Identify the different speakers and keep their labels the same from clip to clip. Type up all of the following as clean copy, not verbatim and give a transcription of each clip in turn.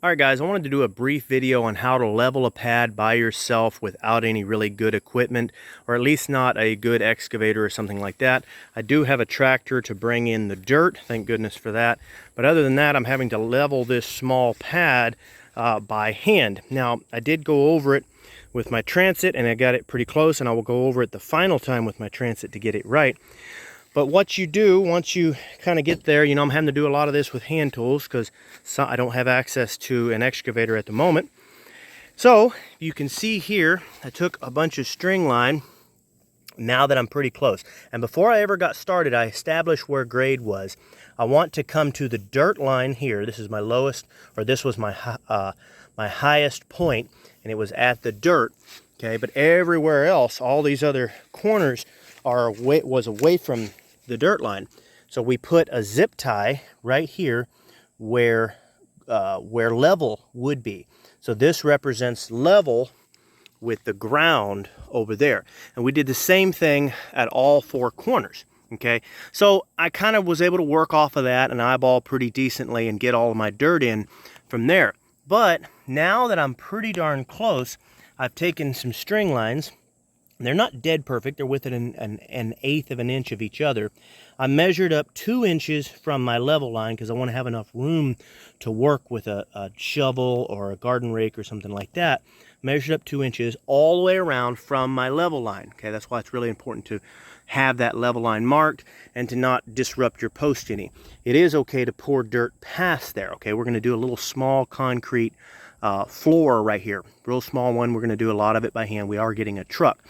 Speaker 1: Alright guys, I wanted to do a brief video on how to level a pad by yourself without any really good equipment, or at least not a good excavator or something like that. I do have a tractor to bring in the dirt, thank goodness for that. But other than that, I'm having to level this small pad by hand. Now, I did go over it with my transit and I got it pretty close, and I will go over it the final time with my transit to get it right. But what you do once you kind of get there, I'm having to do a lot of this with hand tools because I don't have access to an excavator at the moment. So you can see here, I took a bunch of string line now that I'm pretty close. And before I ever got started, I established where grade was. I want to come to the dirt line here. This is my lowest, or this was my highest point, and it was at the dirt. Okay, but everywhere else, all these other corners was away from the dirt line. So we put a zip tie right here where level would be. So this represents level with the ground over there. And we did the same thing at all four corners. Okay, so I kind of was able to work off of that and eyeball pretty decently and get all of my dirt in from there. But now that I'm pretty darn close, I've taken some string lines. They're not dead perfect. They're within an eighth of an inch of each other. I measured up 2 inches from my level line because I want to have enough room to work with a shovel or a garden rake or something like that. Measured up 2 inches all the way around from my level line. Okay, that's why it's really important to have that level line marked and to not disrupt your post any. It is okay to pour dirt past there. Okay, we're going to do a little small concrete floor right here. Real small one. We're going to do a lot of it by hand. We are getting a truck.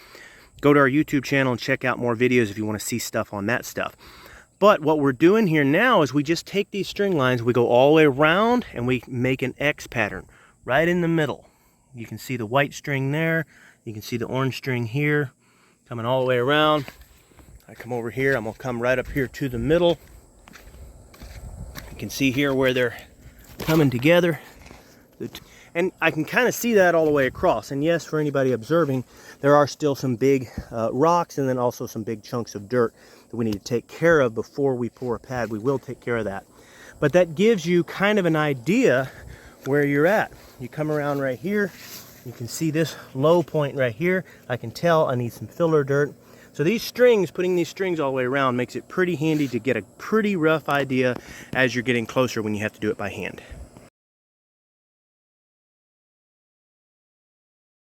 Speaker 1: Go to our YouTube channel and check out more videos if you want to see stuff on that stuff. But what we're doing here now is we just take these string lines, we go all the way around, and we make an X pattern right in the middle. You can see the white string there. You can see the orange string here coming all the way around. I come over here. I'm going to come right up here to the middle. You can see here where they're coming together. And I can kind of see that all the way across. And yes, for anybody observing, there are still some big rocks and then also some big chunks of dirt that we need to take care of before we pour a pad. We will take care of that. But that gives you kind of an idea where you're at. You come around right here. You can see this low point right here. I can tell I need some filler dirt. So these strings, putting these strings all the way around makes it pretty handy to get a pretty rough idea as you're getting closer when you have to do it by hand.